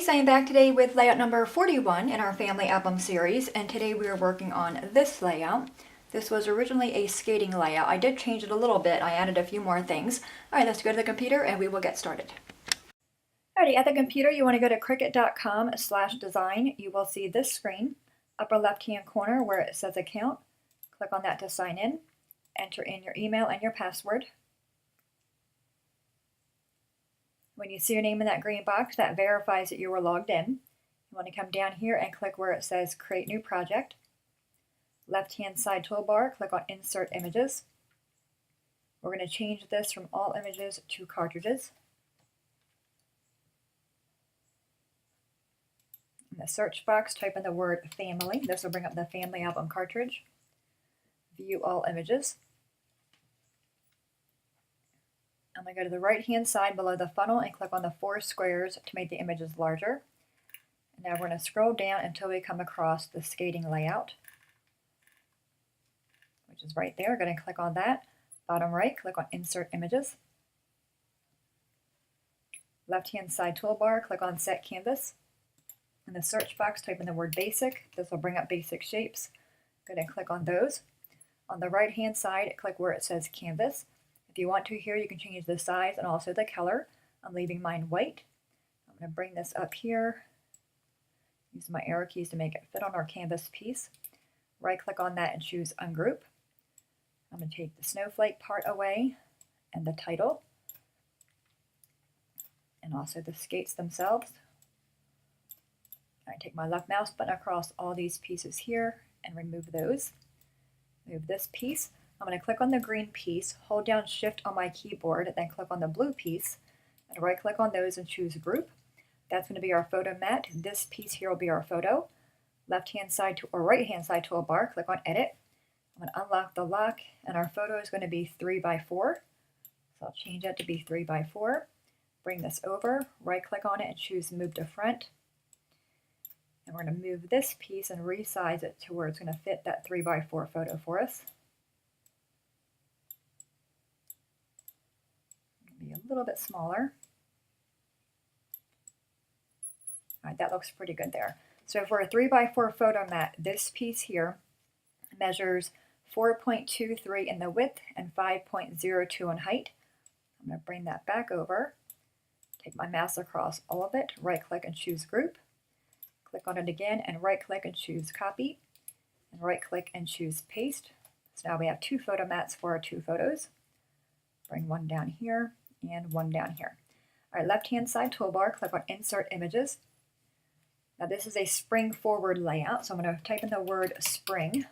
I am back today with layout number 41 in our family album series, and today we are working on this layout. This was originally a skating layout. I did change it a little bit. I added a few more things. Alright, let's go to the computer and we will get started. Alrighty, at the computer you want to go to cricut.com/design. You will see this screen, upper left hand corner where it says account. Click on that to sign in. Enter in your email and your password. When you see your name in that green box, that verifies that you were logged in. You want to come down here and click where it says Create New Project. Left-hand side toolbar, click on Insert Images. We're going to change this from all images to cartridges. In the search box, type in the word Family. This will bring up the Family Album cartridge. View all images. I'm going to go to the right-hand side below the funnel and click on the 4 squares to make the images larger. And now we're going to scroll down until we come across the skating layout, which is right there. We're going to click on that. Bottom right, click on Insert Images. Left-hand side toolbar, click on Set Canvas. In the search box, type in the word Basic. This will bring up basic shapes. Go ahead and click on those. On the right-hand side, click where it says Canvas. If you want to here, you can change the size and also the color. I'm leaving mine white. I'm going to bring this up here. Use my arrow keys to make it fit on our canvas piece. Right click on that and choose Ungroup. I'm going to take the snowflake part away and the title and also the skates themselves. I take my left mouse button across all these pieces here and remove those. Move this piece. I'm going to click on the green piece, hold down Shift on my keyboard, then click on the blue piece, and right click on those and choose Group. That's going to be our photo mat. This piece here will be our photo. Left hand side to or right hand side toolbar, click on Edit. I'm going to unlock the lock, and our photo is going to be 3x4. So I'll change that to be 3x4. Bring this over, right click on it and choose Move to Front. And we're going to move this piece and resize it to where it's going to fit that 3x4 photo for us. Be a little bit smaller. All right, that looks pretty good there. So for a 3x4 photo mat, this piece here measures 4.23 in the width and 5.02 in height. I'm going to bring that back over, take my mouse across all of it, right click and choose Group. Click on it again and right click and choose Copy, and right click and choose Paste. So now we have 2 photo mats for our 2 photos. Bring one down here and one down here. All right, left-hand side toolbar, click on Insert Images. Now this is a spring forward layout, so I'm going to type in the word spring.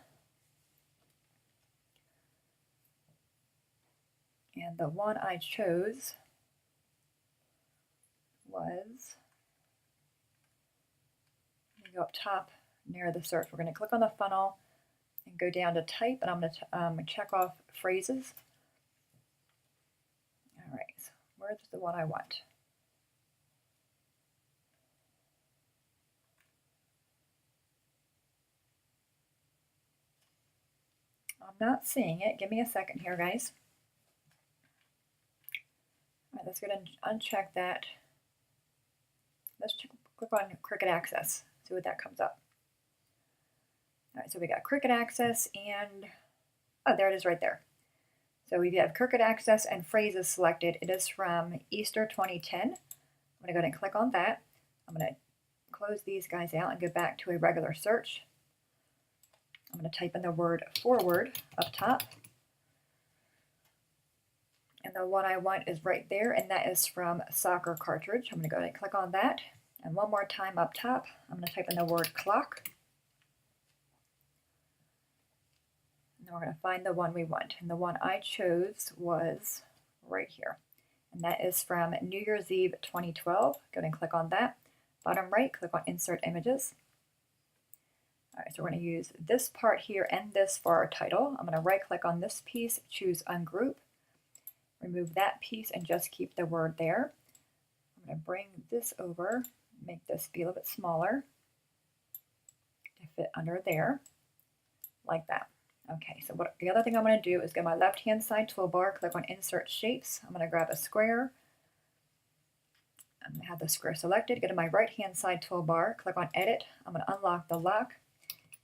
And the one I chose was, let me go up top near the search. We're going to click on the funnel and go down to type, and I'm going to check off phrases. All right, so where's the one I want? I'm not seeing it. Give me a second here, guys. All right, let's go ahead and uncheck that. Let's click on Cricut Access, see what that comes up. All right, so we got Cricut Access and, oh, there it is right there. So we have Cricut Access and phrases selected. It is from Easter 2010. I'm going to go ahead and click on that. I'm going to close these guys out and go back to a regular search. I'm going to type in the word forward up top. And the one I want is right there, and that is from Soccer Cartridge. I'm going to go ahead and click on that. And one more time up top, I'm going to type in the word clock. And we're going to find the one we want. And the one I chose was right here. And that is from New Year's Eve 2012. Go ahead and click on that. Bottom right, click on Insert Images. All right, so we're going to use this part here and this for our title. I'm going to right click on this piece, choose Ungroup. Remove that piece and just keep the word there. I'm going to bring this over, make this be a little bit smaller to fit under there, like that. Okay, so the other thing I'm going to do is go to my left-hand side toolbar, click on Insert Shapes. I'm going to grab a square. I'm going to have the square selected, go to my right hand side toolbar, click on edit. I'm going to unlock the lock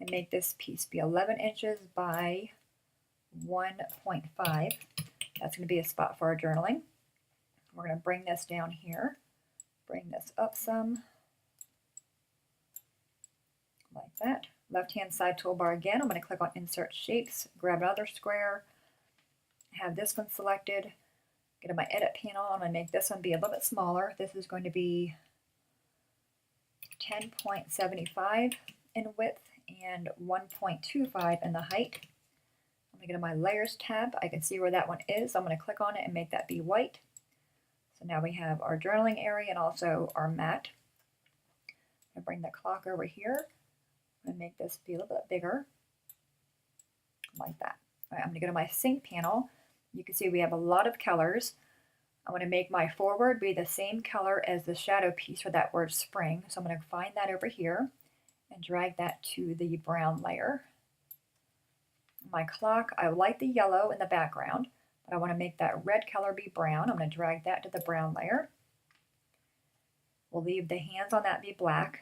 and make this piece be 11 inches by 1.5. That's going to be a spot for our journaling. We're going to bring this down here, bring this up some, like that. Left hand side toolbar again, I'm going to click on insert shapes, grab another square, have this one selected, go to my edit panel. I'm going to make this one be a little bit smaller. This is going to be 10.75 in width and 1.25 in the height. I'm going to go to my layers tab. I can see where that one is. I'm going to click on it and make that be white. So now we have our journaling area and also our mat. I'm going to bring the clock over here. I'm going to make this be a little bit bigger, like that. All right, I'm going to go to my sync panel. You can see we have a lot of colors. I'm going to make my forward be the same color as the shadow piece for that word spring. So I'm going to find that over here and drag that to the brown layer. My clock, I like the yellow in the background, but I want to make that red color be brown. I'm going to drag that to the brown layer. We'll leave the hands on that be black.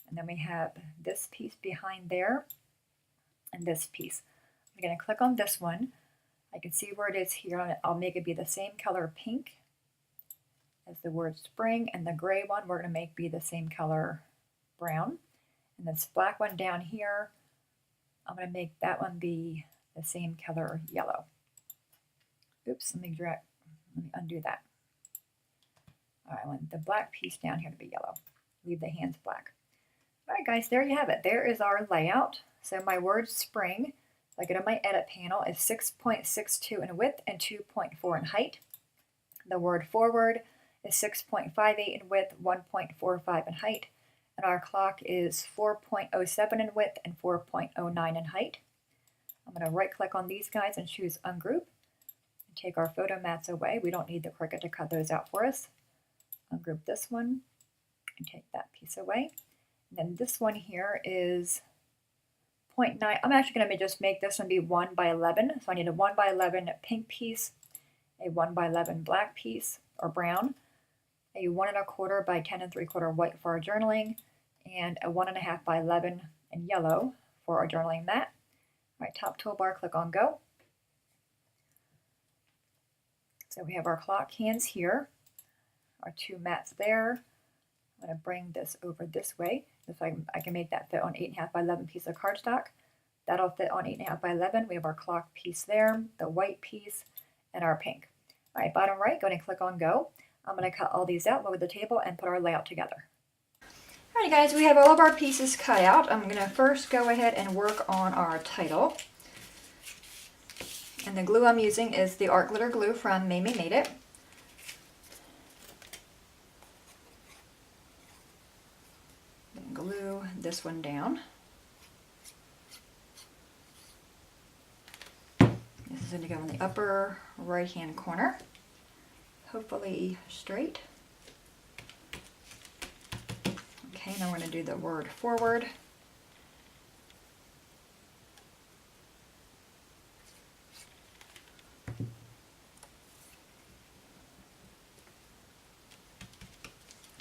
And then we have this piece behind there and this piece. I'm going to click on this one. I can see where it is here. I'll make it be the same color pink as the word spring, and the gray one we're going to make be the same color brown. And this black one down here, I'm going to make that one be the same color yellow. Oops, let me undo that. All right, I want the black piece down here to be yellow. Leave the hands black. All right, guys, there you have it. There is our layout. So my word spring, I go to my edit panel, is 6.62 in width and 2.4 in height. The word forward is 6.58 in width, 1.45 in height. And our clock is 4.07 in width and 4.09 in height. I'm going to right click on these guys and choose ungroup and take our photo mats away. We don't need the Cricut to cut those out for us. Ungroup this one and take that piece away. And then this one here is 0.9. I'm actually going to just make this one be 1 by 11. So I need a 1 by 11 pink piece, a 1 by 11 black piece or brown, a 1 1/4 by 10 3/4 white for our journaling, and a 1 1/2 by 11 in yellow for our journaling mat. All right, top toolbar, click on go. So we have our clock hands here, our two mats there. I'm going to bring this over this way so I can make that fit on 8.5 by 11 piece of cardstock. That'll fit on 8.5 by 11. We have our clock piece there, the white piece, and our pink. All right, bottom right, go ahead and click on go. I'm going to cut all these out, move the table, and put our layout together. All right, guys, we have all of our pieces cut out. I'm going to first go ahead and work on our title. And the glue I'm using is the art glitter glue from Mamie Made It. Glue this one down. This is going to go in the upper right hand corner, hopefully straight. Okay, now we're going to do the word forward.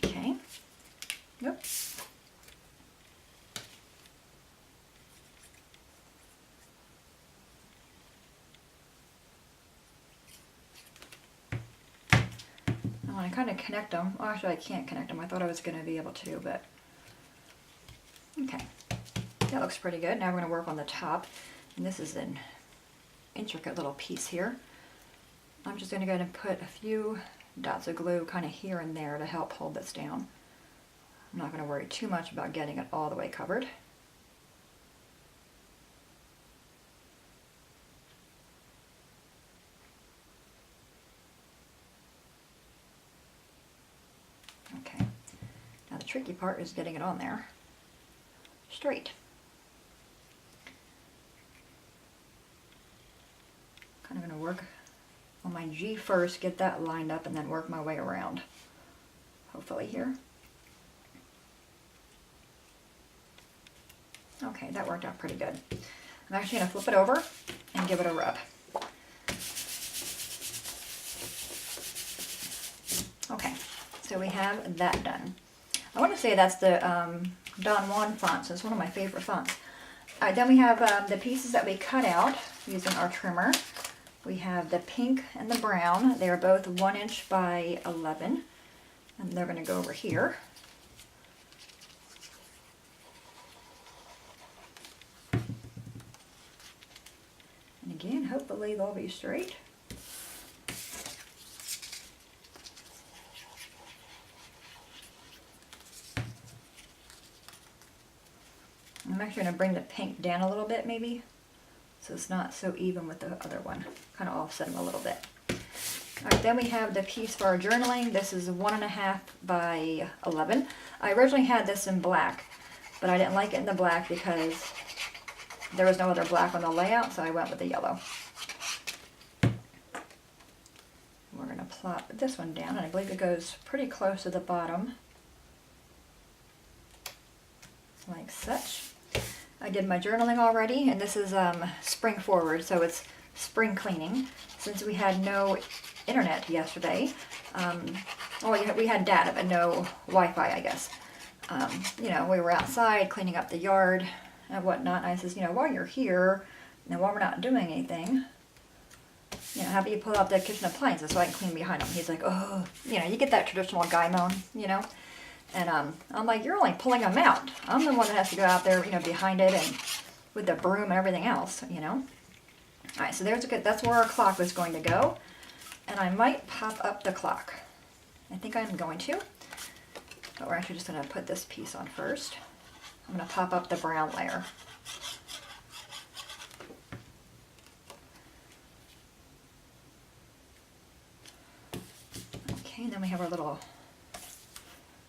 Okay, nope. I want to kind of connect them. Well, actually, I can't connect them. I thought I was going to be able to, but okay. That looks pretty good. Now we're going to work on the top. And this is an intricate little piece here. I'm just going to go ahead and put a few dots of glue kind of here and there to help hold this down. I'm not going to worry too much about getting it all the way covered. Okay, now the tricky part is getting it on there straight. Kind of going to work on my G first, get that lined up, and then work my way around, hopefully here. Okay, that worked out pretty good. I'm actually going to flip it over and give it a rub. Okay, so so we have that done. I want to say that's the Don Juan font, so it's one of my favorite fonts. All right, then we have the pieces that we cut out using our trimmer. We have the pink and the brown. They are both 1 inch by 11, and they're going to go over here. And again, hopefully they'll be straight. I'm actually going to bring the pink down a little bit maybe, so it's not so even with the other one. Kind of offset them a little bit. Alright, then we have the piece for our journaling. This is 1.5 by 11. I originally had this in black, but I didn't like it in the black because there was no other black on the layout, so I went with the yellow. We're going to plop this one down, and I believe it goes pretty close to the bottom, like such. I did my journaling already, and this is spring forward, so it's spring cleaning. Since we had no internet yesterday, well, we had data, but no Wi-Fi, I guess. You know, we were outside cleaning up the yard and whatnot, and I says, you know, while you're here, and while we're not doing anything, you know, how about you pull out the kitchen appliances so I can clean behind them? He's like, oh, you know, you get that traditional guy moan, you know? And I'm like, you're only pulling them out. I'm the one that has to go out there, you know, behind it and with the broom and everything else, you know. All right, so that's where our clock was going to go. And I might pop up the clock. I think I'm going to. But we're actually just going to put this piece on first. I'm going to pop up the brown layer. Okay, and then we have our little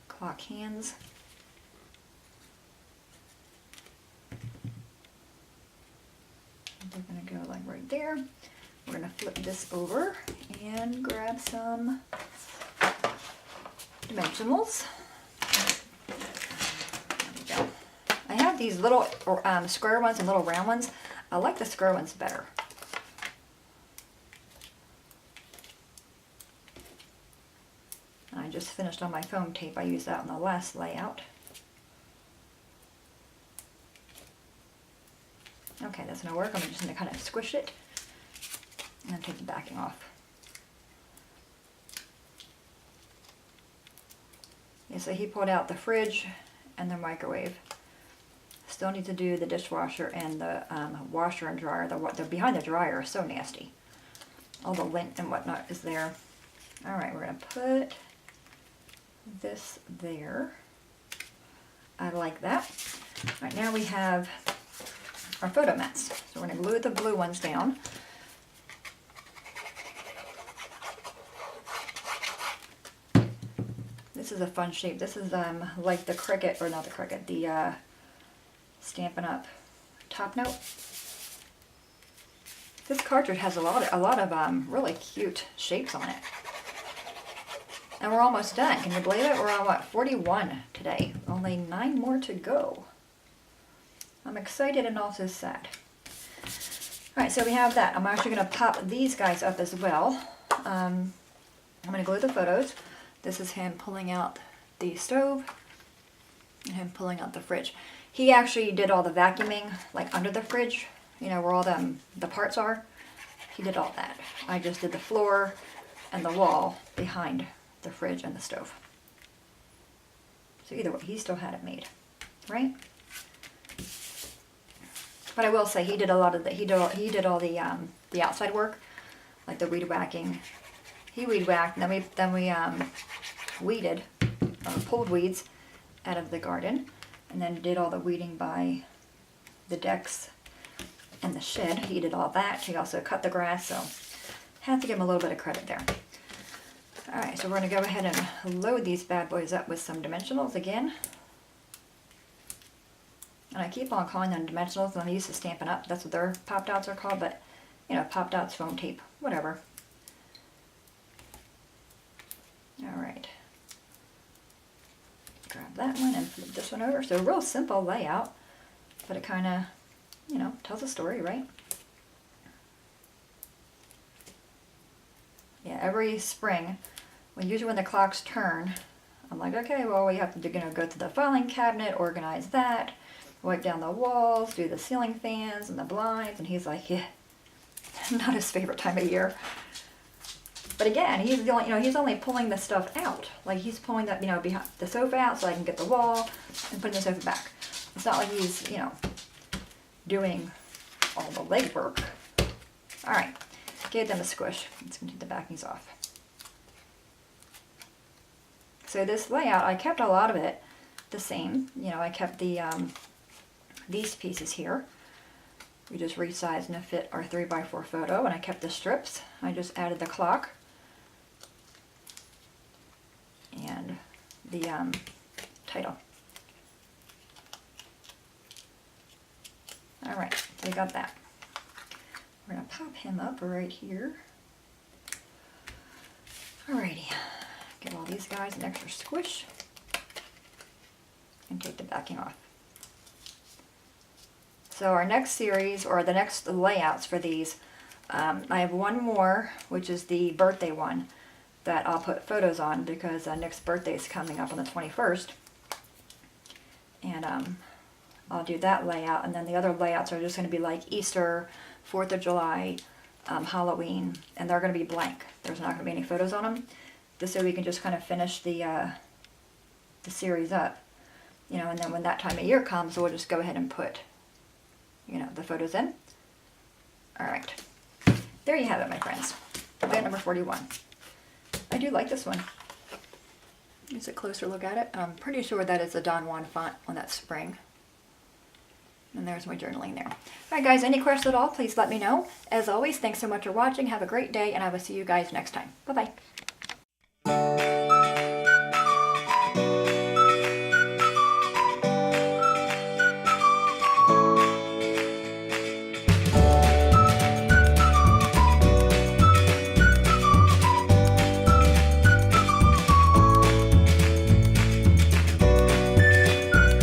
clock hands. They're going to go like right there. We're going to flip this over and grab some dimensionals. There we go. I have these little square ones and little round ones. I like the square ones better. I just finished on my foam tape. I used that on the last layout. Okay, that's going to work. I'm just going to kind of squish it and then take the backing off. Yeah, so he pulled out the fridge and the microwave. Still need to do the dishwasher and the washer and dryer. The behind the dryer is so nasty. All the lint and whatnot is there. All right, we're going to put this there. I like that. All right, now we have our photo mats. So we're going to glue the blue ones down. This is a fun shape. This is like the Cricut, or not the Cricut, the Stampin' Up! Top Note. This cartridge has a lot of really cute shapes on it. And we're almost done. Can you believe it? We're on, what, 41 today. Only 9 more to go. I'm excited and also sad. Alright, so we have that. I'm actually going to pop these guys up as well. I'm going to glue the photos. This is him pulling out the stove and him pulling out the fridge. He actually did all the vacuuming, like under the fridge, you know, where all the parts are. He did all that. I just did the floor and the wall behind the fridge and the stove. So either way, he still had it made, right? But I will say he did a lot of the he did all the outside work, like the weed whacking. He weed whacked, and then we weeded or pulled weeds out of the garden, and then did all the weeding by the decks and the shed. He did all that. He also cut the grass, so have to give him a little bit of credit there. Alright, so we're going to go ahead and load these bad boys up with some dimensionals again. And I keep on calling them dimensionals, and I'm used to Stampin' Up! That's what their pop-dots are called, but, you know, pop-dots, foam tape, whatever. Alright. Grab that one and flip this one over. So a real simple layout, but it kind of, you know, tells a story, right? Yeah, every spring, usually when the clocks turn, I'm like, okay, well, we have to go to the filing cabinet, organize that, wipe down the walls, do the ceiling fans and the blinds, and he's like, yeah, not his favorite time of year. But again, he's the only, he's only pulling the stuff out. Like he's pulling that, behind the sofa out so I can get the wall and putting the sofa back. It's not like he's, doing all the legwork. All right, gave them a squish. Let's take the backings off. So this layout, I kept a lot of it the same. I kept the these pieces here. We just resized and fit our 3x4 photo, and I kept the strips. I just added the clock and the title. All right, so we got that. We're gonna pop him up right here. Alrighty, give all these guys an extra squish and take the backing off. So our next series, or the next layouts for these, I have one more, which is the birthday one that I'll put photos on because Nick's birthday is coming up on the 21st. And I'll do that layout, and then the other layouts are just going to be like Easter, 4th of July, Halloween, and they're going to be blank. There's not going to be any photos on them, just so we can just kind of finish the series up, and then when that time of year comes, we'll just go ahead and put, the photos in. All right, there you have it, my friends. Layout number 41. I do like this one. Here's a closer look at it. I'm pretty sure that is a Don Juan font on that spring. And there's my journaling there. All right, guys, any questions at all, please let me know. As always, thanks so much for watching. Have a great day, and I will see you guys next time. Bye-bye.